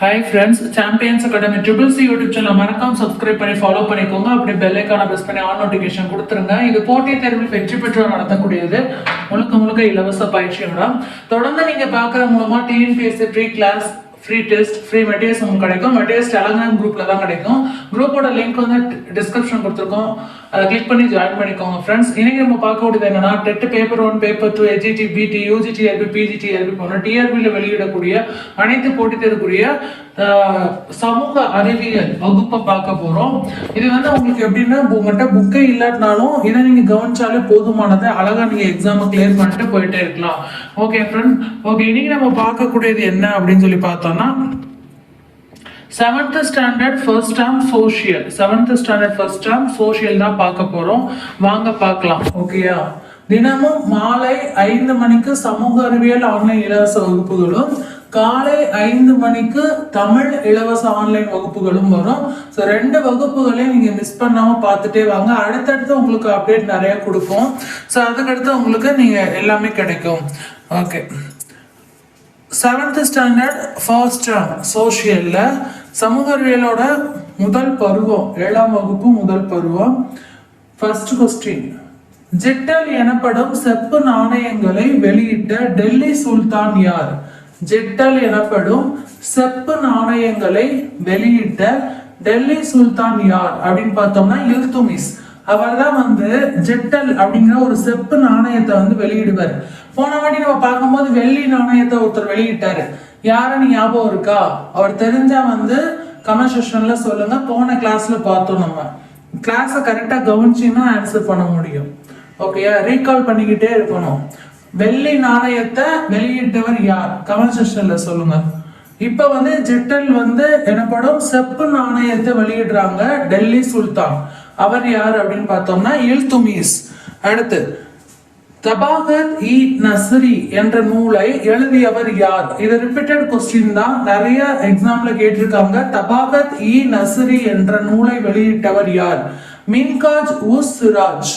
Hi friends, champions academy triple C YouTube channel மறக்காம subscribe பண்ணி follow பண்ணிக்கோங்க. அப்படியே பெல் ஐக்கானை பிரஸ் பண்ணி ஆல் நோட்டிஃபிகேஷன் கொடுத்துருங்க. இது போட்டித் தேர்வில் வெற்றி பெற்றோர் நடத்தக்கூடியது முழுக்க இலவச பயிற்சி மேடம். தொடர்ந்து நீங்க பார்க்குற மூலமா TNPSC free class, free test, free materials உங்களுக்கு கிடைக்கும். மெட்டீரியல்ஸ் டெலகிராம் குரூப்ல தான் கிடைக்கும். குரூப்போட லிங்க் வந்து டிஸ்கிரிப்ஷன் கொடுத்துருக்கோம், அதை கிளிக் பண்ணி ஜாயின் பண்ணிக்கோங்க ஃப்ரெண்ட்ஸ். இன்னைக்கு நம்ம பார்க்கக்கூடியது என்னன்னா, டெட் பேப்பர் 1, பேப்பர் 2, எஜிடி, பிடி, யூஜிடி, எல்பி, பிஜிடி, எல்பி போன்ற டிஆர்பியில் வெளியிடக்கூடிய அனைத்து போட்டித் தேர்வுக்குரிய சமூக அறிவியல் வகுப்பை பார்க்க போறோம். இது வந்து உங்களுக்கு எப்படின்னா, உங்கள்கிட்ட புக்கே இல்லாட்டினாலும் இதை நீங்க கவனிச்சாலே போதுமானது. அழகா நீங்க எக்ஸாமை கிளியர் பண்ணிட்டு போயிட்டே இருக்கலாம். Okay friend, okay. இன்னைக்கு நம்ம பார்க்கக்கூடியது என்ன அப்படின்னு சொல்லி பார்த்தோம்னா, 7th standard first term social, 7th standard first term social தான் பார்க்க போறோம். வாங்க பார்க்கலாம். ஓகேயா? தினமும் மாலை 5 மணிக்கு சமூக அறிவியல் ஆன்லைன் இலவச வகுப்புகளும், காலை 5 மணிக்கு தமிழ் இலவச ஆன்லைன் வகுப்புகளும் வரும். ஸோ 2 வகுப்புகளையும் நீங்க மிஸ் பண்ணாம பார்த்துட்டே வாங்க. அடுத்தடுத்து உங்களுக்கு அப்டேட் நிறைய கொடுப்போம். ஸோ அதுக்கடுத்து உங்களுக்கு நீங்க எல்லாமே கிடைக்கும். Okay, 7th standard first term சோஷியல்ல சமூக அறிவியலோட முதல் பருவம், 7ஆம் வகுப்பு முதல் பருவம். ஃபர்ஸ்ட் கொஸ்டின், ஜெட்டல் எனப்படும் செப்பு நாணயங்களை வெளியிட்ட டெல்லி சுல்தான் யார்? ஜெட்டல் எனப்படும் செப்பு நாணயங்களை வெளியிட்ட டெல்லி சுல்தான் யார் அப்படின்னு பார்த்தோம்னா இல்துமிஸ். அவர் தான் வந்து ஜெட்டல் அப்படிங்கிற ஒரு செப்பு நாணயத்தை வந்து வெளியிடுவார். போன வாட்டி நம்ம பார்க்கும்போது வெள்ளி நாணயத்தை ஒருத்தர் வெளியிட்டாரு. யாருன்னு ஞாபகம் இருக்கா? அவர் தெரிஞ்சா வந்து கமெண்ட் செக்ஷன்ல சொல்லுங்க. போன கிளாஸ்ல பார்த்தோம். நம்ம கிளாஸை கரெக்டா கவனிச்சீங்கன்னா ஆன்சர் பண்ண முடியும். ஓகேயா? ரீகால் பண்ணிக்கிட்டே இருக்கணும். வெள்ளி நாணயத்தை வெளியிட்டவர் யார்? கமெண்ட் செக்ஷன்ல சொல்லுங்க. இப்ப வந்து ஜெட்டல் வந்து எனப்படும் செப்பு நாணயத்தை வெளியிடுறாங்க டெல்லி சுல்தான். அவர் யார் அப்படின்னு பார்த்தோம்னா இல்துமிஸ். அடுத்து, தபாகத் இ நஸ்ரி என்ற நூலை எழுதியவர் யார்? இது ரிப்பீட்டட் கொஸ்டின் தான், நிறைய எக்ஸாம்ல கேட்டிருக்காங்க. தபாகத் இ நஸ்ரி என்ற நூலை வெளியிட்டவர் யார்? மின்காஜ் உஸ் சிராஜ்.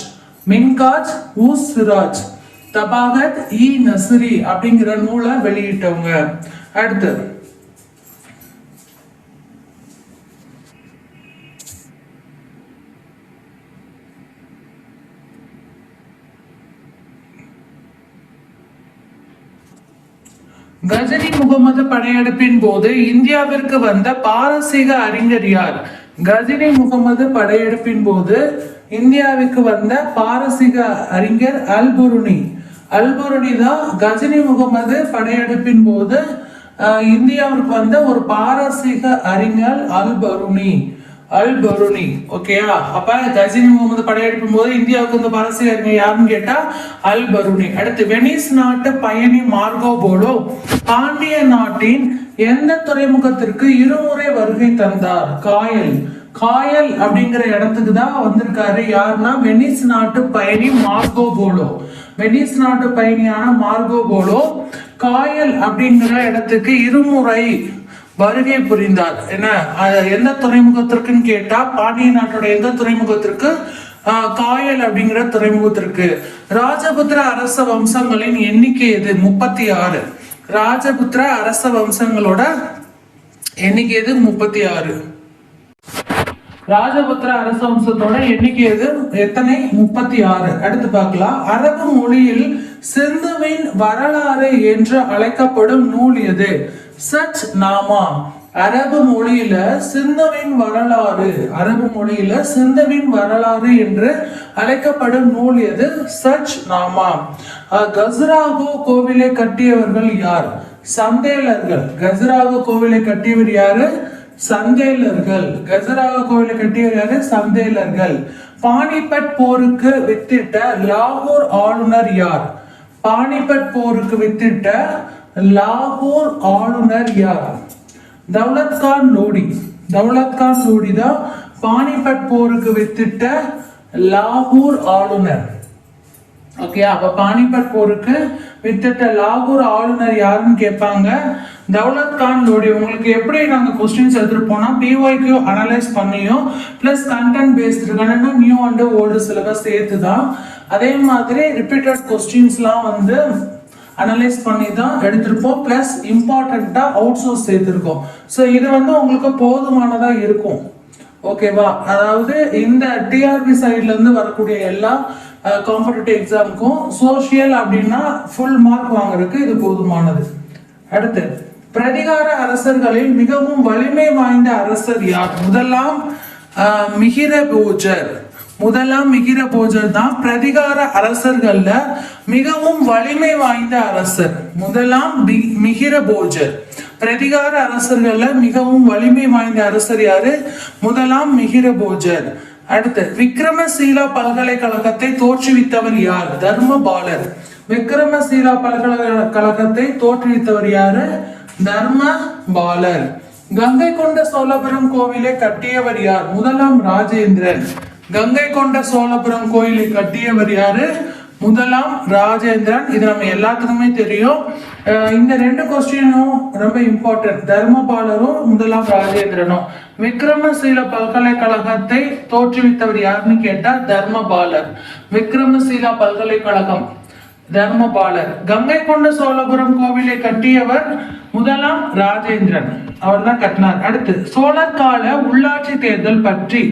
மின்காஜ் உஸ் சிராஜ் தபாகத் இ நஸ்ரி அப்படிங்கிற நூலை வெளியிட்டவங்க. அடுத்து, கஜனி முகமது படையெடுப்பின் போது இந்தியாவிற்கு வந்த பாரசீக அறிஞர் யார்? கஜனி முகமது படையெடுப்பின் போது இந்தியாவுக்கு வந்த பாரசீக அறிஞர் அல்புருனி. அல்புருனி தான் கஜனி முகமது படையெடுப்பின் போது இந்தியாவிற்கு வந்த ஒரு பாரசீக அறிஞர் அல்பருனி. அல்பருனி. ஓகேயா? அப்ப கஜினி முகமது படையெடுக்கும் போது இந்தியாவுக்கு வந்து பாரசீக அறிஞர் யாருன்னு கேட்டா அல்பருனி. அடுத்து, வெனிஸ் நாட்டு பயணி மார்கோ போலோ பாண்டிய நாட்டின் எந்த துறைமுகத்திற்கு இருமுறை வருகை தந்தார்? காயல். காயல் அப்படிங்கிற இடத்துக்கு தான் வந்திருக்காரு. யாருன்னா வெனிஸ் நாட்டு பயணி மார்கோ போலோ. வெனிஸ் நாட்டு பயணியான மார்கோ போலோ காயல் அப்படிங்கிற இடத்துக்கு இருமுறை வருகை புரிந்தார். என்ன, எந்த துறைமுகத்திற்குன்னு கேட்டா பாண்டிய நாட்டோட எந்த துறைமுகத்திற்கு? காயல் அப்படிங்கிற துறைமுகத்திற்கு. ராஜபுத்திர அரச வம்சங்களின் எண்ணிக்கை எது? 36. ராஜபுத்திர அரச வம்சங்களோட எண்ணிக்கை எது? 36. ராஜபுத்திர அரச வம்சத்தோட எண்ணிக்கை எது? எத்தனை? 36. அடுத்து பார்க்கலாம். அரபு மொழியில் சிந்துவின் வரலாறு என்று அழைக்கப்படும் நூல் எது? சச் நாமா. அரபு மொழியில சிந்துவின் வரலாறு, அரபு மொழியில சிந்துவின் வரலாறு என்று அழைக்கப்படும் நூல் எது? சச் நாமா. கஜுராஹோ கோவிலை கட்டியவர்கள் யார்? சந்தேலர்கள். கஜுராஹோ கோவிலை கட்டியவர் யாரு? சந்தேலர்கள். கஜுராஹோ கோவிலை கட்டியவர் யாரு? சந்தேலர்கள். பானிபட் போருக்கு வித்திட்ட லாகூர் ஆளுநர் யார்? பானிபட் போருக்கு வித்திட்ட லாகூர் ஆளுநர் யார்? தௌலத் கான் லோடி. தௌலத் கான் லோடி தான் பானிபட் போருக்கு வித்திட்ட லாகூர் ஆளுநர். ஓகே, அப்ப பானிபட் போருக்கு வித்திட்ட லாகூர் ஆளுநர் யாருன்னு கேட்பாங்க. தௌலத் கான் லோடி. உங்களுக்கு எப்படி நாங்கள் கொஸ்டின்ஸ் எடுத்துட்டு போனா பிஒய்க்கு அனலைஸ் பண்ணியும் பிளஸ் கண்டென்ட் பேஸ்ட் இருக்கணும்னா நியூ அண்ட் ஓல்டு சிலபஸ் சேர்த்து தான். அதே மாதிரி ரிப்பீட்டட் கொஸ்டின்ஸ்லாம் வந்து அனலைஸ் பண்ணி தான் எடுத்திருப்போம். பிளஸ் இம்பார்ட்டண்டா அவுட் சோர்ஸ் சேர்த்திருக்கோம். ஸோ இது வந்து உங்களுக்கு போதுமானதா இருக்கும். ஓகேவா? அதாவது இந்த டிஆர்பி சைட்ல இருந்து வரக்கூடிய எல்லா காம்படிட்டிவ் எக்ஸாமுக்கும் சோசியல் அப்படின்னா ஃபுல் மார்க் வாங்குறதுக்கு இது போதுமானது. அடுத்து, பிரதிகார அரசர்களில் மிகவும் வலிமை வாய்ந்த அரசர் யார்? முதலாம் மிகிரபோஜர். முதலாம் மிகிரபோஜர் தான் பிரதிகார அரசர்கள்ல மிகவும் வலிமை வாய்ந்த அரசர். முதலாம் மிகிரபோஜர். பிரதிகார அரசர்கள்ல மிகவும் வலிமை வாய்ந்த அரசர் யாரு? முதலாம் மிகிரபோஜர். அடுத்து, விக்ரமசீலா பல்கலைக்கழகத்தை தோற்றுவித்தவர் யார்? தர்மபாலர். விக்ரமசீலா பல்கலைக்கழகத்தை தோற்றுவித்தவர் யாரு? தர்மபாலர். கங்கை கொண்ட சோழபுரம் கோவிலை கட்டியவர் யார்? முதலாம் ராஜேந்திரன். கங்கை கொண்ட சோழபுரம் கோயிலை கட்டியவர் யாரு? முதலாம் ராஜேந்திரன். இது நம்ம எல்லாத்துக்குமே தெரியும். இந்த ரெண்டு கொஸ்டினும் ரொம்ப இம்பார்ட்டன்ட். தர்மபாலரும் முதலாம் ராஜேந்திரனும். விக்ரமசீல பல்கலைக்கழகத்தை தோற்றுவித்தவர் யாருன்னு கேட்டா தர்மபாலர். விக்ரமசீலா பல்கலைக்கழகம் தர்மபாலர். கங்கை கொண்ட சோழபுரம் கோவிலை கட்டியவர் முதலாம் ராஜேந்திரன். அவர் தான் கட்டினார். அடுத்து, சோழர் கால உள்ளாட்சி தேர்தல் பற்றி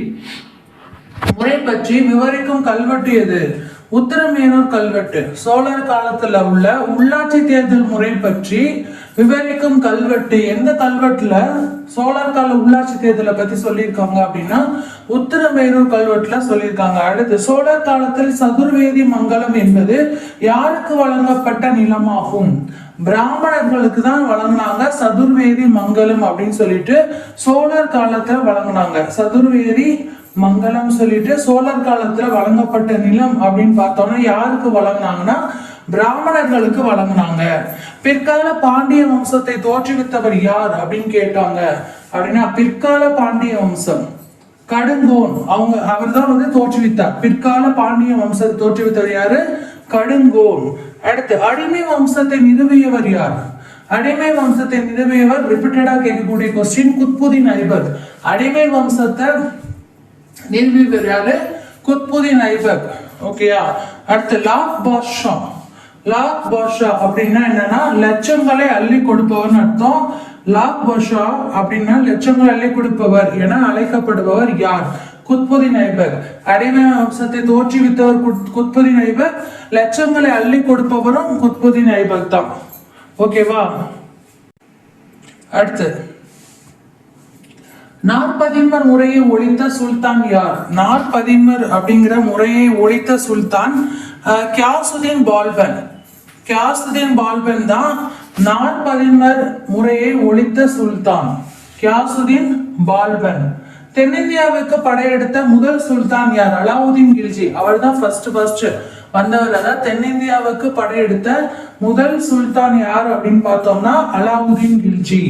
முறை பற்றி விவரிக்கும் கல்வெட்டு எது? உத்தரமேரூர் கல்வெட்டு. சோழர் காலத்துல உள்ள உள்ளாட்சி தேர்தல் முறை பற்றி விவரிக்கும் கல்வெட்டு. எந்த கல்வெட்டுல சோழர் கால உள்ளாட்சி தேர்தலை பத்தி சொல்லியிருக்காங்க அப்படின்னா உத்தரமேரூர் கல்வெட்டுல சொல்லியிருக்காங்க. அடுத்து, சோழர் காலத்தில் சதுர்வேதி மங்கலம் என்பது யாருக்கு வழங்கப்பட்ட நிலமாகும்? பிராமணர்களுக்கு தான் வழங்கினாங்க சதுர்வேதி மங்கலம் அப்படின்னு சொல்லிட்டு சோழர் காலத்துல வழங்கினாங்க. சதுர்வேதி மங்கலம் சொல்லிட்டு சோழர் காலத்துல வழங்கப்பட்ட நிலம் அப்படின்னு பார்த்தோம்னா யாருக்கு வழங்கினாங்கன்னா பிராமணர்களுக்கு வழங்கினாங்க. பிற்கால பாண்டிய வம்சத்தை தோற்றுவித்தவர் யார் அப்படின்னு கேட்டாங்க அப்படின்னா பிற்கால பாண்டிய வம்சம் கடுங்கோன். அவர் தான் வந்து தோற்றுவித்தார். பிற்கால பாண்டிய வம்சத்தை தோற்றுவித்தவர் யாரு? கடுங்கோன். அடுத்து, அடிமை வம்சத்தை நிறுவியவர் யார்? அடிமை வம்சத்தை நிறுவியவர் ரிப்பீட்டடா கேட்கக்கூடிய கொஸ்டின் குத்புதீன் ஐபக். அடிமை வம்சத்தை நிறுவியவர் யாரு? குத்புதீன் ஐபக். ஓகேயா? அடுத்து, லாக் பாட்ஷா. லாக் பாட்ஷா அப்படின்னா என்னன்னா லட்சங்களை அள்ளி கொடுப்பவர்னு அர்த்தம். லாக் பாட்ஷா அப்படின்னா லட்சங்களை அள்ளி கொடுப்பவர் என அழைக்கப்படுபவர் யார்? குத்புதீன் ஐபக். அடிமை வம்சத்தை தோற்றுவித்தவர் குத்புதீன் ஐபக். லட்சங்களை அள்ளி கொடுப்பவரும் குத்புதீன் ஐபக் தான். ஓகேவா? அடுத்து, நாற்பதின்மர் முறையை ஒழித்த சுல்தான் யார்? நாற்பதின்மர் அப்படிங்கிற முறையை ஒழித்த சுல்தான் கியாசுதீன் பால்பன். கியாசுதீன் பால்பன் தான் நாற்பதின்மர் முறையை ஒழித்த சுல்தான். கியாசுதீன் பால்பன். தென்னிந்தியாவுக்கு படையெடுத்த முதல் சுல்தான் யார்? அலாவுதீன் கில்ஜி. அவர் தான் ஃபர்ஸ்ட் வந்தவர். அதாவது தென்னிந்தியாவுக்கு படையெடுத்த முதல் சுல்தான் யார் அப்படின்னு பார்த்தோம்னா அலாவுதீன் கில்ஜி.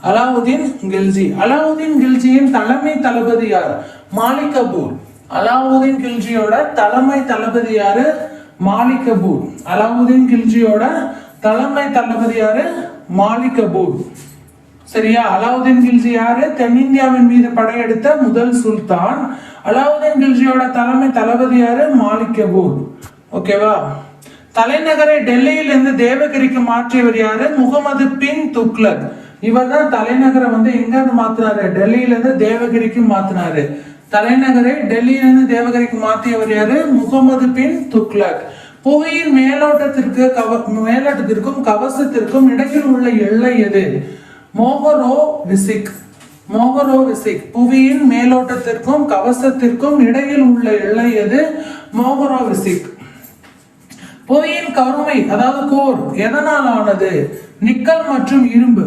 அலாவுதீன் கில்ஜி. அலாவுதீன் கில்ஜியின் தலைமை தளபதி யார்? மாலிக் கபூர். அலாவுதீன் கில்ஜியோட தலைமை தளபதி யாரு? மாலிக் கபூர். அலாவுதீன் கில்ஜியோட தலைமை தளபதி யாரு? மாலிக் கபூர். சரியா? அலாவுதீன் கில்ஜி யாரு? தென்னிந்தியாவின் மீது படையெடுத்த முதல் சுல்தான். அலாவுதீன் கில்ஜியோட தலைமை தளபதி யாரு? மாலிக் கபூர். ஓகேவா? தலைநகரை டெல்லியில் இருந்து தேவகிரிக்கு மாற்றியவர் யாரு? முகமது பின் துக்ளக். இவர் தான் தலைநகரை வந்து எங்க இருந்து மாத்தினாரு? டெல்லியில இருந்து தேவகிரிக்கு மாத்தினாரு. தலைநகரை டெல்லியில இருந்து தேவகிரிக்கு மாற்றியவர் யாரு? முகமது பின் துக்ளக். புவியின் மேலோட்டத்திற்கும் கவசத்திற்கும் இடையில் உள்ள எல்லை எது? மோகரோ விசிக். மோகரோ விசிக். புவியின் மேலோட்டத்திற்கும் கவசத்திற்கும் இடையில் உள்ள எல்லை எது? மோகரோ விசிக். புவியின் கருமை அதாவது கோர் எதனால் ஆனது? நிக்கல் மற்றும் இரும்பு.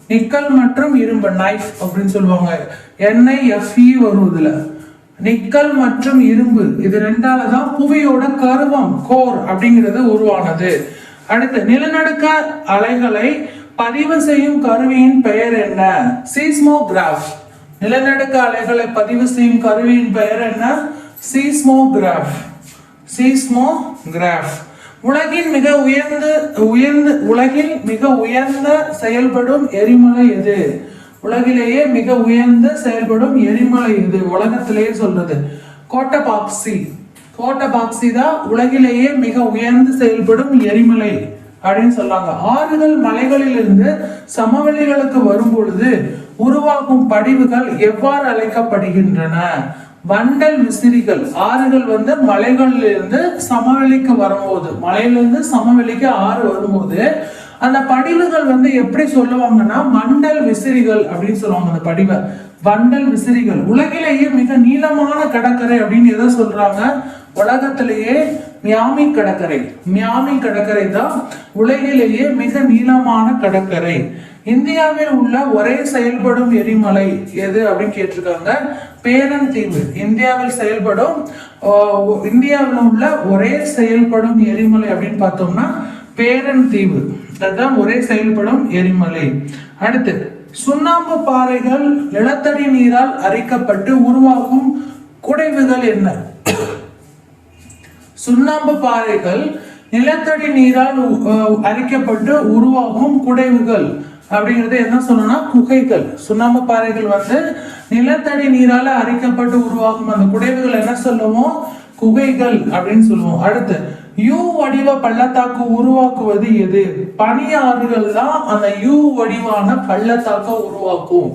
நிக்கல் மற்றும் இரும்பு நைஃப் அப்படின்னு சொல்லுவாங்க. NIFE வரும் இதுல. நிக்கல் மற்றும் இரும்பு இது ரெண்டாலதான் புவியோட கருவம் கோர் அப்படிங்கிறது உருவானது. அடுத்து, நிலநடுக்க அலைகளை பதிவு செய்யும் கருவியின் பெயர் என்ன? சீஸ்மோகிராஃப். நிலநடுக்க அலைகளை பதிவு செய்யும் கருவியின் பெயர் என்ன? சீஸ்மோகிராஃப். சீஸ்மோகிராஃப். உலகில் மிக உயர்ந்த செயல்படும் எரிமலை எது? உலகிலேயே மிக உயர்ந்த செயல்படும் எரிமலை எது? உலகத்திலேயே சொல்றது கோட்டபாக்சி. கோட்டபாக்சி தான் உலகிலேயே மிக உயர்ந்து செயல்படும் எரிமலை அப்படின்னு சொல்றாங்க. ஆறுகள் மலைகளிலிருந்து சமவெளிகளுக்கு வரும் பொழுது உருவாகும் படிவுகள் எவ்வாறு அழைக்கப்படுகின்றன? வண்டல் விசிறிகள். ஆறுகள் மலைகளிலிருந்து சமவெளிக்கு வரும்போது, மலையிலிருந்து சமவெளிக்கு ஆறு வரும்போது அந்த படிவுகள் எப்படி சொல்லுவாங்கன்னா மண்டல் விசிறிகள் அப்படின்னு சொல்லுவாங்க. அந்த படிவை வண்டல் விசிறிகள். உலகிலேயே மிக நீளமான கடற்கரை அப்படின்னு எதை சொல்றாங்க? உலகத்திலேயே மியாமி கடற்கரை. மியாமி கடற்கரை தான் உலகிலேயே மிக நீளமான கடற்கரை. இந்தியாவில் உள்ள ஒரே செயல்படும் எரிமலை எது அப்படின்னு கேட்டிருக்காங்க. பேரன் தீவு. இந்தியாவில் உள்ள ஒரே செயல்படும் எரிமலை அப்படின்னு பார்த்தோம்னா பேரன் தீவு. அதுதான் ஒரே செயல்படும் எரிமலை. அடுத்து, சுண்ணாம்பு பாறைகள் நிலத்தடி நீரால் அரிக்கப்பட்டு உருவாகும் குடைவுகள் என்ன? சுண்ணாம்பு பாறைகள் நிலத்தடி நீரால் அரிக்கப்பட்டு உருவாகும் குடைவுகள் அப்படிங்கிறது என்ன சொல்லணும்னா குகைகள். சுண்ணாம்பு பாறைகள் நிலத்தடி நீரால அரிக்கப்பட்டு உருவாகும் அந்த குடைவுகள் என்ன சொல்லுவோம்? குகைகள் அப்படின்னு சொல்லுவோம். அடுத்து, யூ வடிவ பள்ளத்தாக்கு உருவாக்குவது எது? பனியாறுகள் தான் அந்த யூ வடிவான பள்ளத்தாக்க உருவாக்கும்.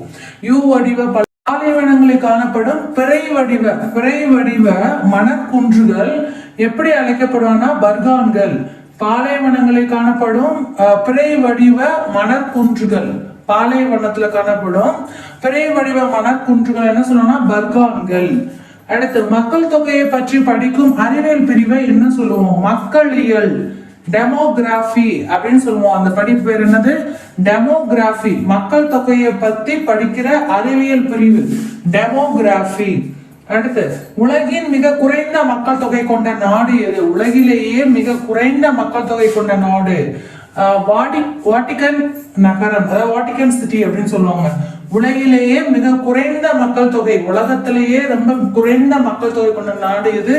யூ வடிவ பாலைவனங்களில் காணப்படும் பிறை வடிவ மணக்குன்றுகள் எப்படி அழைக்கப்படுவானா பர்கான்கள். பாலைவனங்களில் காணப்படும் பிறை வடிவ மணக்குன்றுகள், பாலைவனத்துல காணப்படும் பிறை வடிவ மணக்குன்றுகள் என்ன சொல்லணும்னா பர்கான்கள். அடுத்து, மக்கள் தொகையை பற்றி படிக்கும் அறிவியல் பிரிவை என்ன சொல்லுவோம்? மக்களியல், டெமோகிராஃபி அப்படின்னு சொல்லுவோம். அந்த படிப்பு பேர் என்னது? டெமோகிராஃபி. மக்கள் தொகையை பத்தி படிக்கிற அறிவியல் பிரிவு டெமோகிராஃபி. அடுத்து, உலகின் மிக குறைந்த மக்கள் தொகை கொண்ட நாடு எது? உலகிலேயே மிக குறைந்த மக்கள் தொகை கொண்ட நாடு வாட்டிகன் நகரம், அதாவது வாட்டிகன் சிட்டி அப்படின்னு சொல்லுவாங்க. உலகிலேயே மிக குறைந்த மக்கள் தொகை, உலகத்திலேயே ரொம்ப குறைந்த மக்கள் தொகை கொண்ட நாடு இது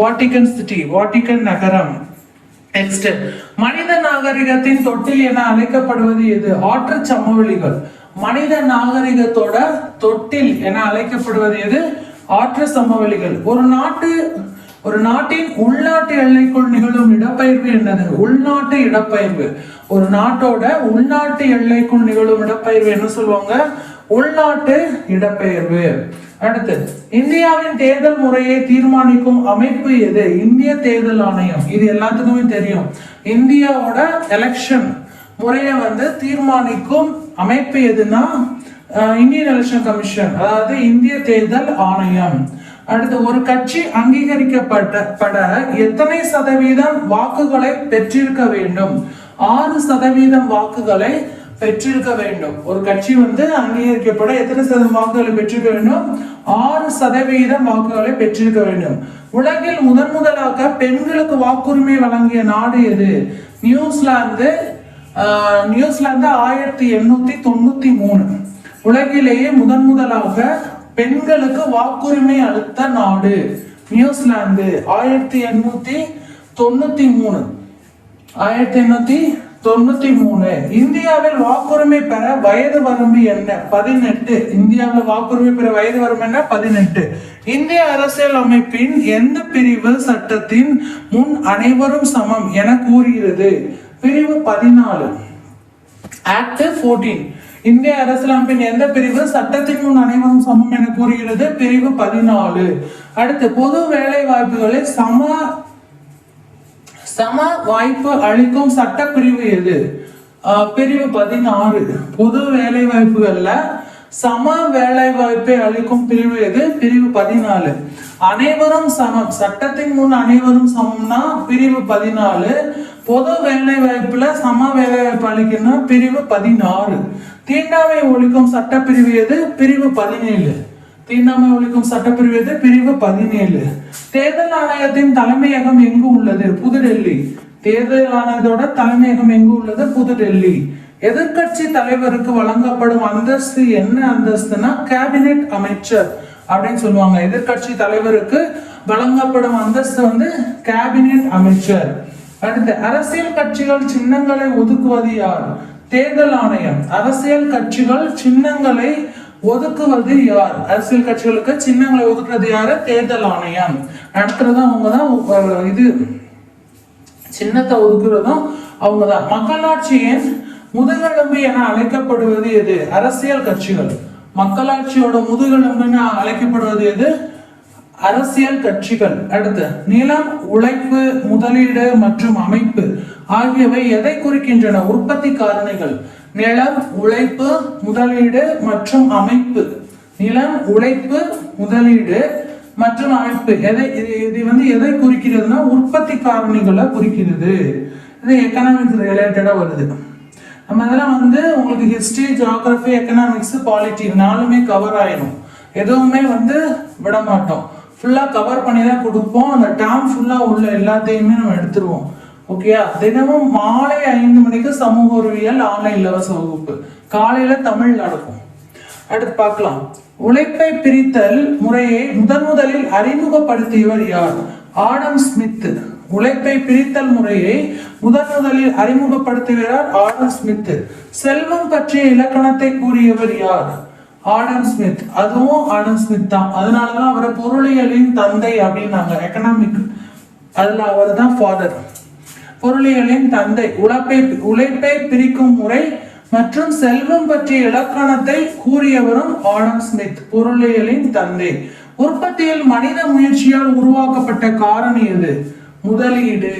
வாட்டிகன் சிட்டி, வாட்டிகன் நகரம். நெக்ஸ்ட், மனித நாகரிகத்தின் தொட்டில் என அழைக்கப்படுவது எது? ஆற்று சமவெளிகள். மனித நாகரிகத்தோட தொட்டில் என அழைக்கப்படுவது எது? ஆற்று சமவெளிகள். ஒரு நாட்டின் உள்நாட்டு எல்லைக்குள் நிகழும் இடப்பெயர்வு என்னது? உள்நாட்டு இடப்பெயர்வு. ஒரு நாட்டோட உள்நாட்டு எல்லைக்குள் நிகழும் இடப்பெயர்வு என்ன சொல்லுவாங்க? உள்நாட்டு இடப்பெயர்வு. அடுத்து, இந்தியாவின் தேர்தல் முறையை தீர்மானிக்கும் அமைப்பு எது? இந்திய தேர்தல் ஆணையம். இது எல்லாத்துக்குமே தெரியும். இந்தியாவோட எலெக்ஷன் முறையை தீர்மானிக்கும் அமைப்பு எதுனா இந்தியன் எலெக்ஷன் கமிஷன், அதாவது இந்திய தேர்தல் ஆணையம். அடுத்து, ஒரு கட்சி அங்கீகரிக்கப்பட எத்தனை சதவீதம் வாக்குகளை பெற்றிருக்க வேண்டும்? 6% வாக்குகளை பெற்றிருக்க வேண்டும். ஒரு கட்சி அங்கீகரிக்கப்பட எத்தனை சதவீதம் வாக்குகளை பெற்றிருக்க வேண்டும்? 6% வாக்குகளை பெற்றிருக்க வேண்டும். உலகில் முதலாக பெண்களுக்கு வாக்குரிமை வழங்கிய நாடு எது? நியூசிலாந்து 1893. உலகிலேயே முதலாக பெண்களுக்கு வாக்குரிமை அளித்த நாடு நியூசிலாந்து 1893. இந்தியாவில் வாக்குரிமை பெற வயது வரம்பு என்ன? 18. இந்தியாவில் வாக்குரிமை பெற வயது வரம்பு என்ன? 18. இந்திய அரசியல் அமைப்பின் எந்த பிரிவு சட்டத்தின் முன் அனைவரும் சமம் என கூறுகிறது? பிரிவு 14. ஆக்ட் 14. இந்திய அரசியலமைப்பின் எந்த பிரிவு சட்டத்தின் முன் அனைவரும் சமம் என கூறுகிறது? பிரிவு 14. அடுத்து, பொது வேலை வாய்ப்புகளை சம வாய்ப்பு அளிக்கும் சட்ட பிரிவு எது? பிரிவு 16. பொது வேலை வாய்ப்புகள்ல சம வேலை வாய்ப்பை அளிக்கும் பிரிவு எது? பிரிவு 14. அனைவரும் சமம், சட்டத்தின் முன் அனைவரும் சமம்னா பிரிவு 14. பொது வேலை வாய்ப்புல சம வேலை வாய்ப்பு அளிக்கணும் பிரிவு 16. தீண்டாமை ஒழிக்கும் சட்டப்பிரிவு எது? பிரிவு 17. தீண்டாமை ஒழிக்கும் சட்டப்பிரிவு எது? பிரிவு 17. தேர்தல் ஆணையத்தின் தலைமையகம் எங்கு உள்ளது? புதுடெல்லி. தேர்தல் ஆணையத்தோட தலைமையகம் எங்கு உள்ளது? புதுடெல்லி. எதிர்கட்சி தலைவருக்கு வழங்கப்படும் அந்தஸ்து என்ன அந்தஸ்துனா கேபினெட் அமைச்சர் அப்படின்னு சொல்லுவாங்க. எதிர்கட்சி தலைவருக்கு வழங்கப்படும் அந்தஸ்து கேபினெட் அமைச்சர். அடுத்து, அரசியல் கட்சிகள் சின்னங்களை ஒதுக்குவது யார்? தேர்தல் ஆணையம். அரசியல் கட்சிகள் சின்னங்களை ஒதுக்குவது யார்? அரசியல் கட்சிகளுக்கு சின்னங்களை ஒதுக்குறது யாரு? தேர்தல் ஆணையம். அடுத்தது அவங்க தான் சின்னத்தை ஒதுக்குறதும் அவங்கதான். மக்களாட்சியின் முதுகெலும்பு என அழைக்கப்படுவது எது? அரசியல் கட்சிகள். மக்களாட்சியோட முதுகெலும்புன்னு அழைக்கப்படுவது எது? அரசியல் கட்சிகள். அடுத்து, நிலம், உழைப்பு, முதலீடு மற்றும் அமைப்பு ஆகியவை எதை குறிக்கின்றன? உற்பத்தி காரணிகள். நிலம், உழைப்பு, முதலீடு மற்றும் அமைப்பு. நிலம், உழைப்பு, முதலீடு மற்றும் அமைப்பு இது எதை குறிக்கிறதுனா உற்பத்தி காரணிகளை குறிக்கிறது. இது எக்கனாமிக்ஸ் ரிலேட்டடா வருது. நம்ம இதெல்லாம் உங்களுக்கு ஹிஸ்டரி, ஜியோகிராஃபி, எக்கனாமிக்ஸ், பாலிட்டி 4மே கவர் ஆயிடும். எதுவுமே விட மாட்டோம். ஃபுல்லா கவர் பண்ணி தான் கொடுப்போம். அந்த டேர்ம் ஃபுல்லா உள்ள எல்லாத்தையுமே நம்ம எடுத்துருவோம். ஓகேயா? தினமும் மாலை 5 மணிக்கு சமூக அறிவியல் ஆன்லைன் இலவச வகுப்பு. காலையில தமிழ் நடக்கும். அடுத்து பார்க்கலாம். உழைப்பை பிரித்தல் முறையை முதலில் அறிமுகப்படுத்தியவர் யார்? Adam Smith. உழைப்பை பிரித்தல் முறையை முதலில் அறிமுகப்படுத்துகிறார் ஆடம் ஸ்மித். செல்வம் பற்றிய இலக்கணத்தை கூறியவர் யார்? Adam Smith. அதுவும் ஆடம் ஸ்மித் தான். அதனாலதான் அவரை பொருளியலின் தந்தை அப்படின்னாங்க. எக்கனாமிக் அதுல அவர் தான் ஃபாதர். பொருளியலின் தந்தை. உழைப்பை பிரிக்கும் முறை மற்றும் செல்வம் பற்றிய இலக்கணத்தை கூறியவரும் ஆடம் ஸ்மித், பொருளியலின் தந்தை. உற்பத்தியில் மனித முயற்சியால் உருவாக்கப்பட்ட காரணி எது? முதலீடு.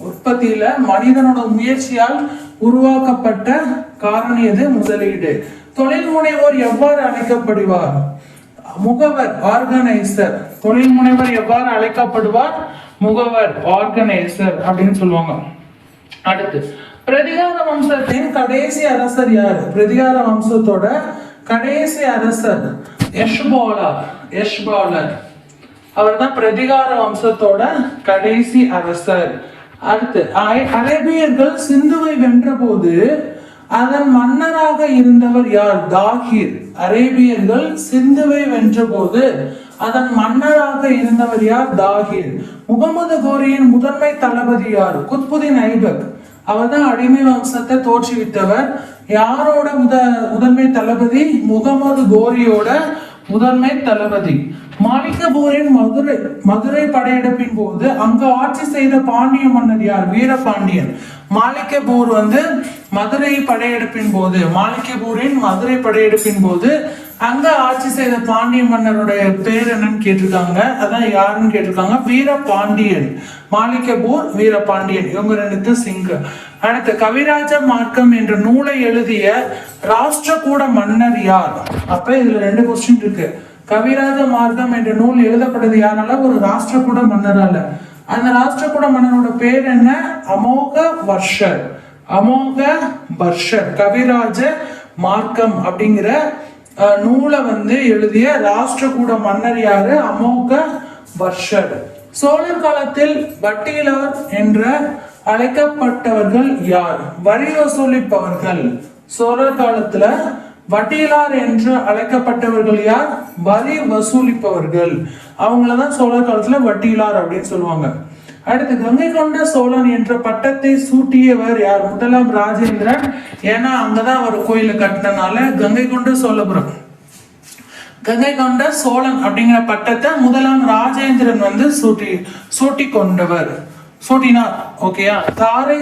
உற்பத்தியில மனிதனோட முயற்சியால் உருவாக்கப்பட்ட காரணி எது? முதலீடு. தொழில் முனைவோர் எவ்வாறு அழைக்கப்படுவார்? முகவர், ஆர்கனைசர். தொழில் முனைவர் எவ்வாறு அழைக்கப்படுவார்? முகவர், ஆர்கனைசர் அப்படின்னு சொல்லுவாங்க. அடுத்து, பிரதிகார வம்சத்தின் கடைசி அரசர் யாரு? பிரதிகார வம்சத்தோட கடைசி அரசர் யஷ்பாலர். அவர் தான் பிரதிகார வம்சத்தோட கடைசி அரசர். அடுத்து, அரேபியர்கள் சிந்துவை வென்ற போது அதன் மன்னராக இருந்தவர் யார்? தாகிர். அரேபியர்கள் சிந்துவை வென்ற போது அதன் மன்னராக இருந்தவர் யார்? தாகிர். முகமது கோரியின் முதன்மை தளபதி யார்? குத்புதீன் ஐபக். அவர் தான் அடிமை வம்சத்தை தோற்றுவித்தவர். யாரோட முதன்மை தளபதி? முகமது கோரியோட முதன்மை தளபதி. மாலிகபூரின் மதுரை படையெடுப்பின் போது அங்கு ஆட்சி செய்த பாண்டிய மன்னர் யார்? வீரபாண்டியன். மாலிகபூர் மதுரை படையெடுப்பின் போது, மாலிகபூரின் மதுரை படையெடுப்பின் போது அங்க ஆட்சி செய்த பாண்டிய மன்னருடைய பேர் என்னன்னு கேட்டிருக்காங்க. அதான் யாருன்னு கேட்டிருக்காங்க? வீரபாண்டியன். மாலிகபூர், வீரபாண்டியன், இவங்க 2 சிங்கு. அடுத்து, கவிராஜ மார்க்கம் என்ற நூலை எழுதிய ராஷ்டிரகூட மன்னர் யார்? அப்ப இதுல 2 கொஸ்டின் இருக்கு. கவிராஜ மார்க்கம் என்ற நூல் எழுதப்பட்டது யாரால? ஒரு ராஷ்டிரகூட மன்னரால. அந்த ராஷ்டிரகூட மன்னனோட பேர் என்ன? அமோக வர்ஷர். அமோக வர்ஷர். கவிராஜ மார்க்கம் அப்படிங்கிற நூலை எழுதிய ராஷ்டிரகூட மன்னர் யாரு? அமோக வர்ஷர். சோழர் காலத்தில் வட்டியிலார் என்ற அழைக்கப்பட்டவர்கள் யார்? வரி வசூலிப்பவர்கள். சோழர் காலத்துல வட்டியிலார் என்று அழைக்கப்பட்டவர்கள் யார்? வரி வசூலிப்பவர்கள். அவங்களதான் சோழர் காலத்துல வட்டியிலார் அப்படின்னு சொல்லுவாங்க. அடுத்து, கங்கை கொண்ட சோழன் என்ற பட்டத்தை சூட்டியவர் யார்? முதலாம் ராஜேந்திரன். ஏன்னா அங்கதான் அவர் கோயில கட்டினால கங்கை கொண்ட சோழபுரம். கங்கை கொண்ட சோழன் அப்படிங்கிற பட்டத்தை முதலாம் ராஜேந்திரன் சூட்டி கொண்டவர், சூட்டினார். ஓகேயா? தாரை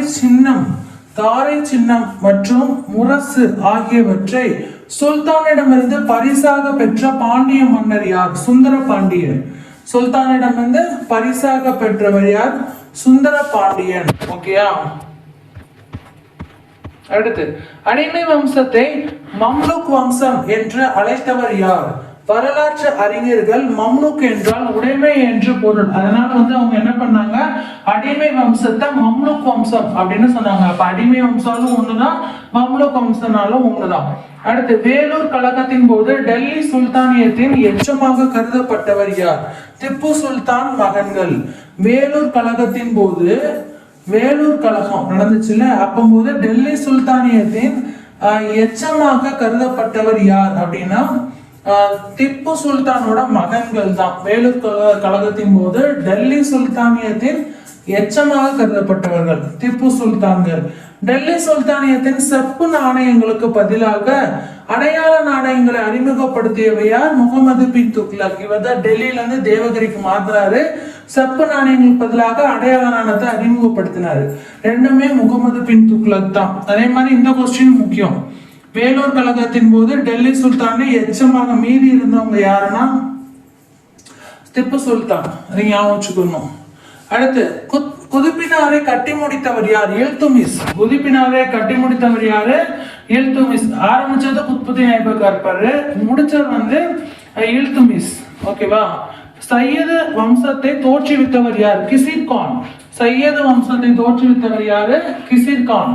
சின்னம் மற்றும் முரசு ஆகியவற்றை சுல்தானிடமிருந்து பரிசாக பெற்ற பாண்டிய மன்னர் யார்? சுந்தர பாண்டியன். சுல்தானிடமிருந்து பரிசாக பெற்றவர் யார்? சுந்தர பாண்டியன். ஓகேயா? அடுத்து, அடிமை வம்சத்தை மம்லுக் வம்சம் என்று அழைத்தவர் யார்? வரலாற்று அறிஞர்கள் மம்லுக் என்றால் உடைமை என்று பொருள். அதனால அவங்க என்ன பண்ணாங்க? அடிமை வம்சத்தை மம்லுக் வம்சம் அப்படின்னு சொன்னாங்க. அப்ப அடிமை வம்சாலும் ஒண்ணுதான், மம்லுக் வம்சனாலும் ஒண்ணுதான். அடுத்து, வேலூர் கழகத்தின் போது டெல்லி சுல்தானியத்தின் எச்சமாக கருதப்பட்டவர் யார்? திப்பு சுல்தான் மகன்கள். வேலூர் கழகத்தின் போது, வேலூர் கழகம் நடந்துச்சுல, அப்போது டெல்லி சுல்தானியத்தின் எச்சமாக கருதப்பட்டவர் யார் அப்படின்னா திப்பு சுல்தானோட மகன்கள் தான். வேலூர் கழகத்தின் போது டெல்லி சுல்தானியத்தின் எச்சமாக கருதப்பட்டவர்கள் திப்பு சுல்தான்கள். டெல்லி சுல்தானியத்தின் செப்பு நாணயங்களுக்கு பதிலாக அடையாள நாணயங்களை அறிமுகப்படுத்தியவை யார்? முகமது பின் துக்ளக். இவர் தான் டெல்லியில இருந்து தேவகிரிக்கு மாத்துறாரு. செப்பு நாணயங்களுக்கு பதிலாக அடையாள நாணயத்தை அறிமுகப்படுத்தினாரு. ரெண்டுமே முகமது பின் துக்ளக் தான். அதே மாதிரி இந்த கொஸ்டின் முக்கியம். வேலூர் கழகத்தின் போது டெல்லி சுல்தானை எச்சமாக மீறி இருந்தவங்க யாருன்னா திப்பு சுல்தான். அதை ஞாபகம் வச்சுக்கணும். அடுத்து குதுப்பினாரை கட்டி முடித்தவர் யார்? இல்துமிஸ். குதுப்பினாரை கட்டி முடித்தவர் யாரு? இல்துமிஸ். ஆரம்பிச்சது குத்புதீன் ஐபக் இருப்பாரு, முடிச்சது வந்து இல்துமிஸ். ஓகேவா? சையது வம்சத்தை தோற்றுவித்தவர் யார்? கிசிர் கான். சையது வம்சத்தை தோற்றுவித்தவர் யாரு? கிசிர் கான்.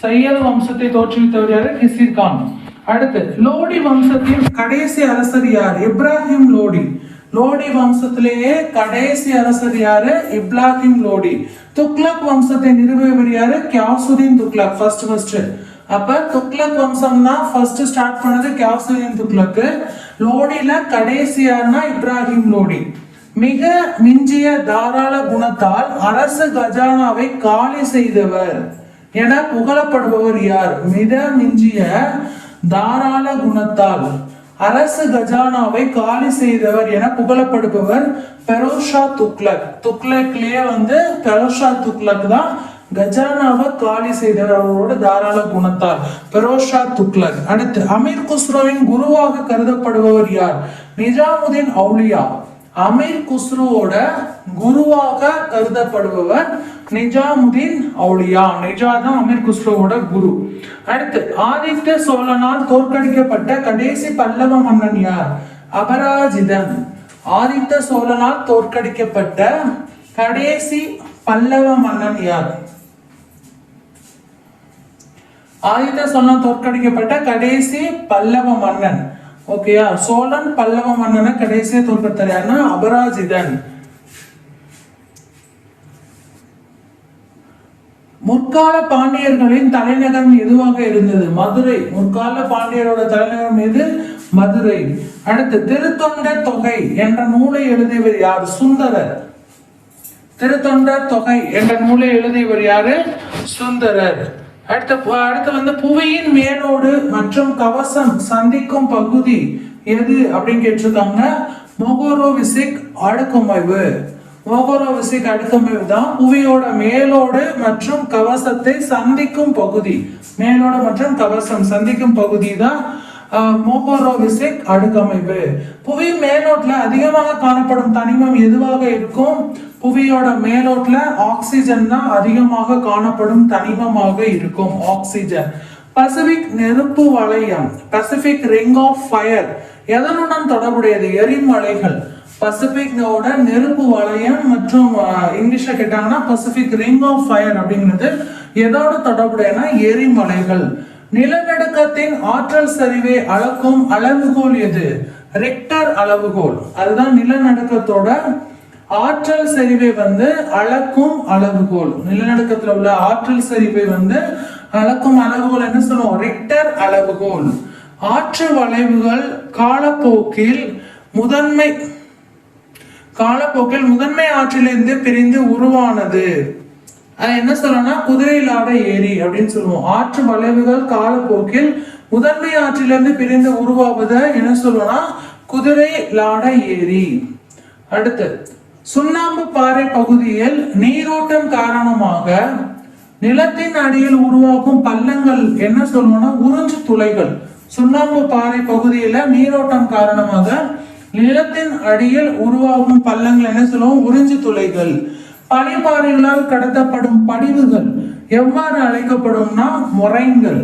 சையது வம்சத்தை தோற்றுவித்தவர் யாரு? கிசிர் கான். அடுத்து லோடி வம்சத்தின் கடைசி அரசர் யார்? இப்ராஹிம் லோடி. லோடி வம்சத்திலேயே கடைசி அரசர் யாரு? இப்ராஹிம் லோடி. துக்ளக் வம்சத்தை நிறுவியவர் யாரு? கியாசுதீன் துக்ளக். ஃபர்ஸ்ட் அப்ப துக்ளக் வம்சம் தான் ஃபர்ஸ்ட் ஸ்டார்ட் பண்ணது கியாசுதீன் துக்ளக். லோடியில கடைசி யாருன்னா இப்ராஹிம் லோடி. மிக மிஞ்சிய தாராள குணத்தால் அரசு கஜானாவை காலி செய்தவர் என புகழப்படுபவர் யார்? மிக மிஞ்சிய தாராள குணத்தால் அரசு கஜானாவை காலி செய்தவர் என புகழப்படுபவர் பெரோஸ் ஷா துக்ளக். துக்ளக்லயே வந்து பெரோஸ் ஷா துக்ளக் தான் கஜானாவை காலி செய்தவர், அவரோட தாராள குணத்தால். பெரோஸ் ஷா துக்ளக். அடுத்து அமீர் குஸ்ரோவின் குருவாக கருதப்படுபவர் யார்? நிஜாமுதீன் அவுலியா. அமீர் குஸ்ரோவோட குருவாக கருதப்படுபவர் நிஜாமுதீன் அவுலியா. நிஜாதான் அமீர் குஸ்ரோவோட குரு. அடுத்து ஆதித்ய சோழனால் தோற்கடிக்கப்பட்ட கடைசி பல்லவ மன்னன் யார்? அபராஜிதன். ஆதித்ய சோழனால் தோற்கடிக்கப்பட்ட கடைசி பல்லவ மன்னன் யார்? ஆதித்ய சோழனால் தோற்கடிக்கப்பட்ட கடைசி பல்லவ மன்னன். ஓகேயா? சோழன் பல்லவ மன்னனை கடைசியா தோற்கடித்தார் யாருன்னா அபராஜிதன். முற்கால பாண்டியர்களின் தலைநகரம் எதுவாக இருந்தது? மதுரை. முற்கால பாண்டியரோட தலைநகரம் எது? மதுரை. அடுத்து திருத்தொண்டர் தொகை என்ற நூலை எழுதியவர் யார்? சுந்தரர். திருத்தொண்டர் தொகை என்ற நூலை எழுதியவர் யாரு? சுந்தரர். அடுத்து வந்து புவியின் மேலோடு மற்றும் கவசம் சந்திக்கும் பகுதி எது அப்படின்னு கேட்டிருக்காங்க. மொகோரோவிசிக் அடுக்கமைவு. மொகோரோவிசிக் அடுக்கமைவு தான் புவியோட மேலோடு மற்றும் கவசத்தை சந்திக்கும் பகுதி. மேலோடு மற்றும் கவசம் சந்திக்கும் பகுதி தான் மொகோரோவிசிக் அடுக்கமைவு. புவி மேலோட்டுல அதிகமாக காணப்படும் தனிமம் எதுவாக இருக்கும்? புவியோட மேலோட்டுல ஆக்சிஜன் தான் அதிகமாக காணப்படும் தனிமமாக இருக்கும். ஆக்சிஜன். பசிபிக் நெருப்பு வளையம், பசிபிக் ரிங் ஆஃப் ஃபயர் எதனுடன் தொடர்புடையது? எரிமலைகள். பசிபிக்கோட நெருப்பு வளையம் மற்றும் இங்கிலீஷ்ல கேட்டாங்கன்னா பசிபிக் ரிங் ஆஃப் ஃபயர் அப்படிங்கிறது எதோட தொடர்புடையனா எரிமலைகள். நிலநடுக்கத்தின் ஆற்றல் சரிவை அளக்கும் அளவுகோல் எது? ரெக்டர் அளவுகோல். அதுதான் நிலநடுக்கத்தோட ஆற்றல் சரிவை வந்து அளக்கும் அளவுகோல். நிலநடுக்கத்துல உள்ள ஆற்றல் சரிவை வந்து அளக்கும் அளவுகோல் என்ன சொல்லுவோம்? ரெக்டர் அளவுகோல். ஆற்று வளைவுகள் காலப்போக்கில் முதன்மை ஆற்றிலிருந்து பிரிந்து உருவானது. என்ன சொல்லணும்னா குதிரை லாட ஏரி அப்படின்னு சொல்லுவோம். ஆற்று வளைவுகள் காலப்போக்கில் முதன்மை ஆற்றிலிருந்து பிரிந்து உருவாவத என்ன சொல்லணும்னா குதிரை லாட ஏரி. அடுத்து சுண்ணாம்பு பாறை பகுதியில் நீரோட்டம் காரணமாக நிலத்தின் அடியில் உருவாக்கும் பள்ளங்கள் என்ன சொல்லணும்னா உறிஞ்சு துளைகள். சுண்ணாம்பு பாறை பகுதியில நீரோட்டம் காரணமாக நிலத்தின் அடியில் உருவாகும் பள்ளங்கள் என்ன சொல்லுவோம்? உறிஞ்சு துளைகள். பனிப்பாறைகளால் கடத்தப்படும் படிவுகள் எவ்வாறு அழைக்கப்படும்னா மொரைன்கள்.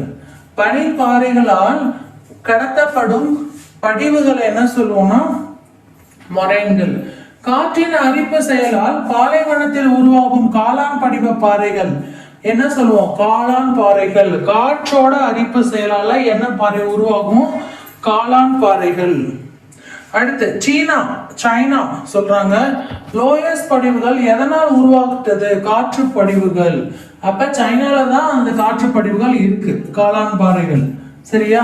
பனிப்பாறைகளால் கடத்தப்படும் படிவுகள் என்ன சொல்லுவோம்னா மொரைன்கள். காற்றின் அரிப்பு செயலால் பாலைவனத்தில் உருவாகும் காளான் படிவ பாறைகள் என்ன சொல்லுவோம்? காளான் பாறைகள். காற்றோட அரிப்பு செயலால என்ன பாறை உருவாகும்? காளான் பாறைகள். அடுத்து சைனா சொல்றாங்க லோயஸ் படிவுகள் எதனால் உருவாக்குறது? காற்று படிவுகள். அப்ப சைனால தான் அந்த காற்று படிவுகள் இருக்கு, காளான் பாறைகள். சரியா?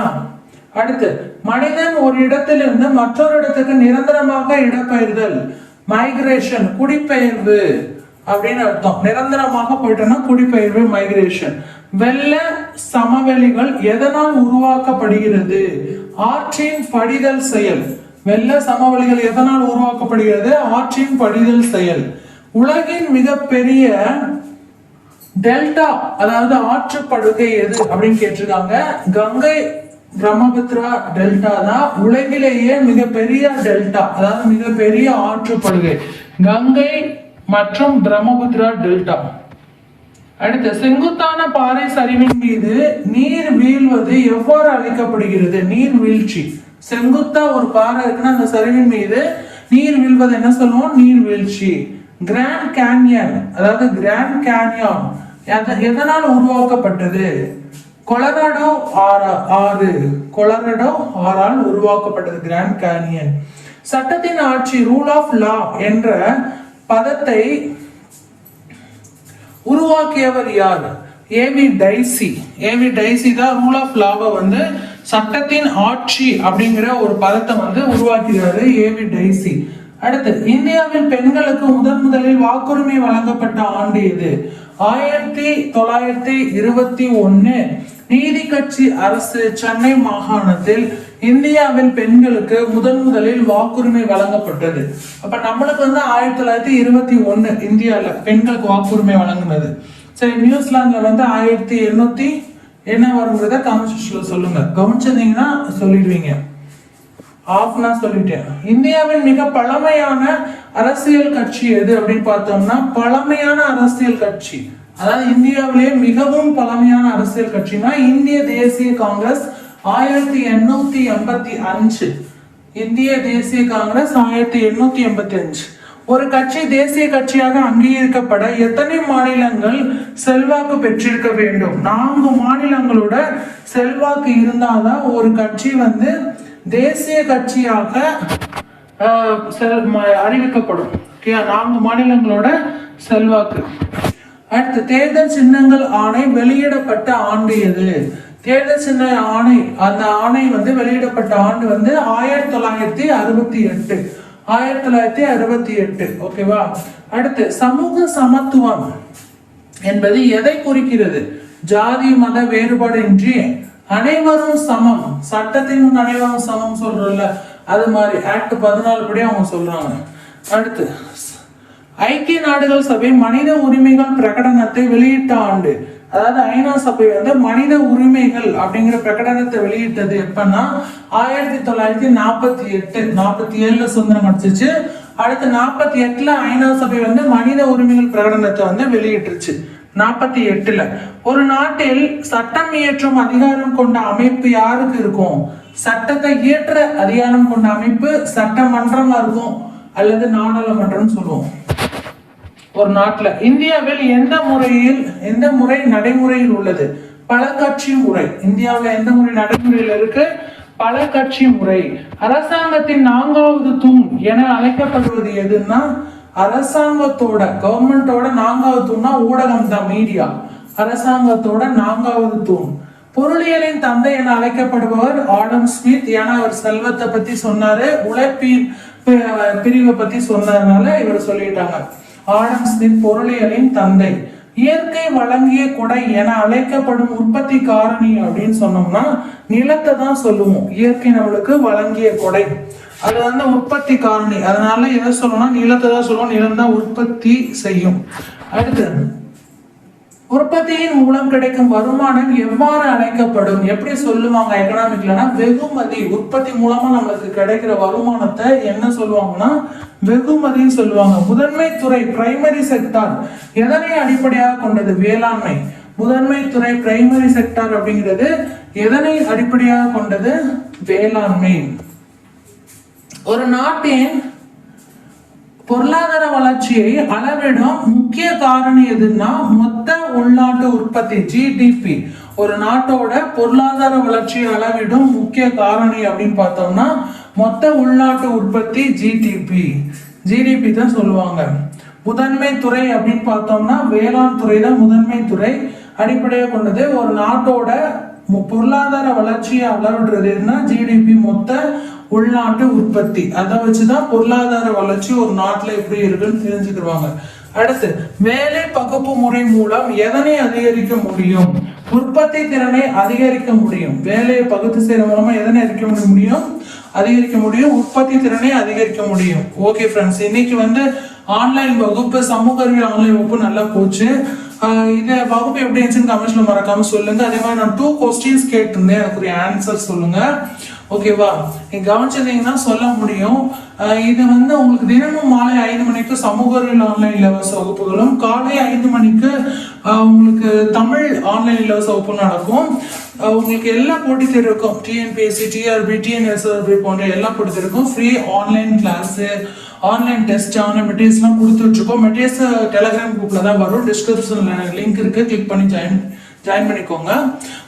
அடுத்து மனிதன் ஒரு இடத்திலிருந்து மற்றொரு இடத்துக்கு நிரந்தரமாக இடம்பெயர்தல் மைக்ரேஷன் குடிபெயர்வு. அப்படின்னு அர்த்தம். நிரந்தரமாக போயிட்டோம்னா குடிபெயர்வு, மைக்ரேஷன். வெள்ள சமவெளிகள் எதனால் உருவாக்கப்படுகிறது? ஆற்றின் படிதல் செயல். வெள்ள சமவெளிகள் எதனால் உருவாக்கப்படுகிறது? ஆற்றின் படிதல் செயல். உலகின் மிகப்பெரிய டெல்டா, அதாவது ஆற்றுப்படுகை எது அப்படின்னு கேட்டிருக்காங்க. கங்கை பிரம்மபுத்திரா டெல்டா தான் உலகிலேயே மிகப்பெரிய டெல்டா, அதாவது மிகப்பெரிய ஆற்றுப்படுகை, கங்கை மற்றும் பிரம்மபுத்திரா டெல்டா. அடுத்து, செங்குத்தான பாறை சரிவின் மீது நீர் வீழ்வது எவ்வாறு அழைக்கப்படுகிறது? நீர் வீழ்ச்சி. செங்குத்தா ஒரு பாறை இருக்குன்னா அந்த சரிவின் மீது நீர் வீழ்வது என்ன சொல்லுவோம்? நீர் வீழ்ச்சி. கிராண்ட் கேன்யன், அதாவது கிராண்ட் கேன்யான் எதனால் உருவாக்கப்பட்டது? கொலராடோ ஆறு, கொலராடோ ஆறால் உருவாக்கப்பட்டது கிராண்ட் கேன்யன். சட்டத்தின் ஆட்சி, ரூல் ஆஃப் லா என்ற பதத்தை உருவாக்கியவர் யார்? AV dicey. ஏவி டைசி தான் ரூல் ஆஃப் லாவை வந்து சட்டத்தின் ஆட்சி அப்படிங்கிற ஒரு பதத்தை உருவாக்கிறாரு ஏவி டைசி. அடுத்து, இந்தியாவில் பெண்களுக்கு முதலில் வாக்குரிமை வழங்கப்பட்ட ஆண்டு எது? 1921. நீதி கட்சி அரசு சென்னை மாகாணத்தில் இந்தியாவில் பெண்களுக்கு முதலில் வாக்குரிமை வழங்கப்பட்டது. அப்ப நம்மளுக்கு 1921 இந்தியால பெண்களுக்கு வாக்குரிமை வழங்கினது. சரி, நியூசிலாந்துல 1800 என்ன வருங்கிறத காமிச்சு சொல்லுங்க. கவனிச்சிருந்தீங்கன்னா சொல்லிடுவீங்க. ஆஃப்னா சொல்லிட்டேன். இந்தியாவின் மிக பழமையான அரசியல் கட்சி எது அப்படின்னு பார்த்தோம்னா, பழமையான அரசியல் கட்சி, அதாவது இந்தியாவிலேயே மிகவும் பழமையான அரசியல் கட்சினா இந்திய தேசிய காங்கிரஸ் 1885. இந்திய தேசிய காங்கிரஸ் 1885. ஒரு கட்சி தேசிய கட்சியாக அங்கீகரிக்கப்பட எத்தனை மாநிலங்கள் செல்வாக்கு பெற்றிருக்க வேண்டும்? 4 மாநிலங்களோட செல்வாக்கு இருந்தாதான் ஒரு கட்சி தேசிய கட்சியாக அறிவிக்கப்படும். 4 மாநிலங்களோட செல்வாக்கு. அடுத்து, தேர்தல் சின்னங்கள் ஆணை வெளியிடப்பட்ட ஆண்டு எது? தேர்தல் சின்ன ஆணை, அந்த ஆணை வெளியிடப்பட்ட ஆண்டு 1968. 1968. ஓகேவா? அடுத்து, சமூக சமத்துவம் என்பது எதை குறிக்கிறது? ஜாதி மத வேறுபாடு இன்றி அனைவரும் சமம், சட்டத்தின் முன் அனைவரும் சமம் சொல்றோம்ல, அது மாதிரி ஆக்ட் 14 படி அவங்க சொல்றாங்க. அடுத்து, ஐக்கிய நாடுகள் சபை மனித உரிமைகள் பிரகடனத்தை வெளியிட்ட ஆண்டு, அதாவது ஐநா சபை மனித உரிமைகள் அப்படிங்கிற பிரகடனத்தை வெளியிட்டது எப்பன்னா 1948. 47 சுதந்திரம் கிடைச்சிச்சு. அடுத்து 48 ஐநா சபை மனித உரிமைகள் பிரகடனத்தை வெளியிட்டுருச்சு. 48. ஒரு நாட்டில் சட்டம் இயற்றும் அதிகாரம் கொண்ட அமைப்பு யாருக்கு இருக்கும்? சட்டத்தை இயற்ற அதிகாரம் கொண்ட அமைப்பு சட்டமன்றமா இருக்கும் அல்லது நாடாளுமன்றம் சொல்லுவோம். ஒரு நாட்டுல இந்தியாவில் எந்த முறை நடைமுறையில் உள்ளது? பல கட்சி முறை. இந்தியாவில் எந்த முறை நடைமுறையில் இருக்கு? பல கட்சி முறை. அரசாங்கத்தின் 4வது தூண் என அழைக்கப்படுவது எதுன்னா, அரசாங்கத்தோட கவர்மெண்டோட 4வது தூண்னா ஊடகம் தான், மீடியா. அரசாங்கத்தோட 4வது தூண். பொருளியலின் தந்தை என அழைக்கப்படுபவர் ஆடம் ஸ்மித். ஏன்னா அவர் செல்வத்தை பத்தி சொன்னாரு, உழைப்பின் பிரிவை பத்தி சொன்னதுனால இவர் சொல்லிட்டாங்க. ஆடம் ஸ்மித் பொருளியலின் தந்தை. இயற்கை வழங்கிய கொடை என அழைக்கப்படும் உற்பத்தி காரணி அப்படின்னு சொன்னோம்னா நிலத்தை தான் சொல்லுவோம். இயற்கை நம்மளுக்கு வழங்கிய கொடை, அது உற்பத்தி காரணி. அதனால எதை சொல்லணும்னா நிலத்தை தான் சொல்லுவோம். நிலம் தான் உற்பத்தி செய்யும். அடுத்து, உற்பத்தியின் மூலம் கிடைக்கும் வருமானம் எவ்வாறு அழைக்கப்படும்? எப்படி சொல்லுவாங்க எக்கனாமிக்லனா? வெகுமதி. உற்பத்தி மூலமா நம்மளுக்கு கிடைக்கிற வருமானத்தை என்ன சொல்லுவாங்கன்னா வெகுமதி சொல்லுவாங்க. முதன்மை துறை, பிரைமரி செக்டார், எதனை அடிப்படையாக கொண்டது? வேளாண்மை. முதன்மை துறை, பிரைமரி செக்டார் அப்படிங்கிறது எதனை அடிப்படையாக கொண்டது? வேளாண்மை. ஒரு நாட்டின் பொருளாதார வளர்ச்சியை அளவிடும் முக்கிய காரணி எதுன்னா மொத்த உள்நாட்டு உற்பத்தி, ஜிடிபி. ஒரு நாட்டோட பொருளாதார வளர்ச்சியை அளவிடும் முக்கிய காரணி அப்படின்னு பார்த்தோம்னா மொத்த உள்நாட்டு உற்பத்தி, ஜிடிபி தான் சொல்லுவாங்க. முதன்மை துறை அப்படின்னு பார்த்தோம்னா வேளாண் துறை தான் முதன்மை துறை, அடிப்படையாக கொண்டது. ஒரு நாட்டோட பொருளாதார வளர்ச்சியை அளவிடுறதுன்னா ஜிடிபி, மொத்த உள்நாட்டு உற்பத்தி. அதை வச்சுதான் பொருளாதார வளர்ச்சி ஒரு நாட்டுல எப்படி இருக்குன்னு தெரிஞ்சுக்கிடுவாங்க. அடுத்து வேலை பகுப்பு முறை மூலம் எதனை அதிகரிக்க முடியும்? உற்பத்தி திறனை அதிகரிக்க முடியும். வேலையை பகுத்து செய்யற மூலமா எதனை அதிகரிக்க முடியும்? உற்பத்தி திறனை அதிகரிக்க முடியும். ஓகே ஃப்ரெண்ட்ஸ், இன்னைக்கு வந்து ஆன்லைன் வகுப்பு, சமூக அறிவியல் ஆன்லைன் வகுப்பு நல்லா போச்சு. இந்த வகுப்பு எப்படி இருந்துச்சுன்னு கமெண்ட்ஸ்ல மறக்காம சொல்லுங்க. அதே மாதிரி நான் 2 questions கேட்டிருந்தேன், எனக்கு ஒரு ஆன்சர் சொல்லுங்க. ஓகேவா? நீங்க கவனிச்சிருந்தீங்கன்னா சொல்ல முடியும். இது வந்து உங்களுக்கு தினமும் மாலை 5 மணிக்கு சமூக அறிவியல் ஆன்லைன் இலவச வகுப்புகளும், காலை 5 மணிக்கு உங்களுக்கு தமிழ் ஆன்லைன் இலவச வகுப்பு நடக்கும். உங்களுக்கு எல்லா போட்டி தேர்வுக்கும் டிஎன்பிஎஸ்சி, டிஆர்பி, டிஎன்எஸ்ஆர்பி போன்ற எல்லா போட்டி தேர்வுக்கும் free online class, online test, online மெட்டீரியல்ஸ்லாம் கொடுத்துட்டு இருக்கோம். மெட்டீரியல்ஸ் டெலிகிராம் குரூப்ல தான் வரும். டிஸ்கிரிப்ஷன்ல லிங்க் இருக்கு, கிளிக் பண்ணி ஜாயின் பண்ணிக்கோங்க.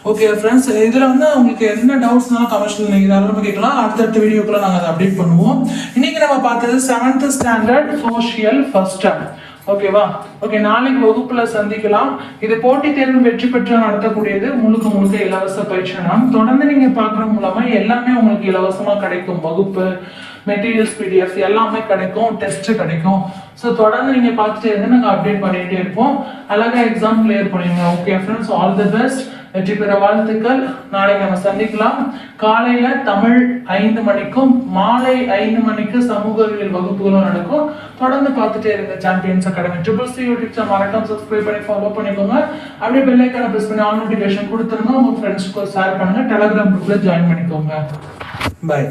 ஓகே ஃப்ரெண்ட்ஸ், இதில் வந்து உங்களுக்கு என்ன டவுட்ஸ்னாலும் கமெண்ட்ஸ்ல நீங்கள் தாராளமாக கேட்கலாம். அடுத்தடுத்த வீடியோக்குள்ள நாங்கள் அதை அப்டேட் பண்ணுவோம். இன்னைக்கு நம்ம பார்த்தது 7th standard social first term. ஓகேவா? ஓகே, நாளைக்கு வகுப்புல சந்திக்கலாம். இது போட்டித் தேர்வு வெற்றி பெற்று நடத்தக்கூடியது, முழுக்க இலவச பயிற்சி. தொடர்ந்து நீங்க பார்க்கற மூலமா எல்லாமே உங்களுக்கு இலவசமா கிடைக்கும். வகுப்பு, மெட்டீரியல்ஸ், பிடிஎஃப் எல்லாமே கிடைக்கும், டெஸ்ட் கிடைக்கும். ஸோ தொடர்ந்து நீங்க பார்த்துட்டே இருந்து நாங்கள் அப்டேட் பண்ணிட்டே இருப்போம். அழகா எக்ஸாம் கிளியர் பண்ணுவீங்க. Okay friends, all the best, வெற்றி பெற வாழ்த்துக்கள். நாளைக்கு நம்ம சந்திக்கலாம். காலையில தமிழ் 5 மணிக்கும் மாலை 5 மணிக்கு சமூக அறிவியல் வகுப்புகளும் நடக்கும். தொடர்ந்து பார்த்துட்டே இருங்க. Champions academy CCC YouTube channel மறக்காம சப்ஸ்கிரைப் பண்ணி ஃபாலோ பண்ணிக்கோங்க. அப்படியே பெல் ஐகானை பிரஸ் பண்ணி ஆல் நோட்டிஃபிகேஷன் கொடுத்துருங்க. உங்க ஃப்ரெண்ட்ஸ்க்கு ஷேர் பண்ணுங்க. டெலிகிராம் குரூப்ல ஜாயின் பண்ணிக்கோங்க. பை.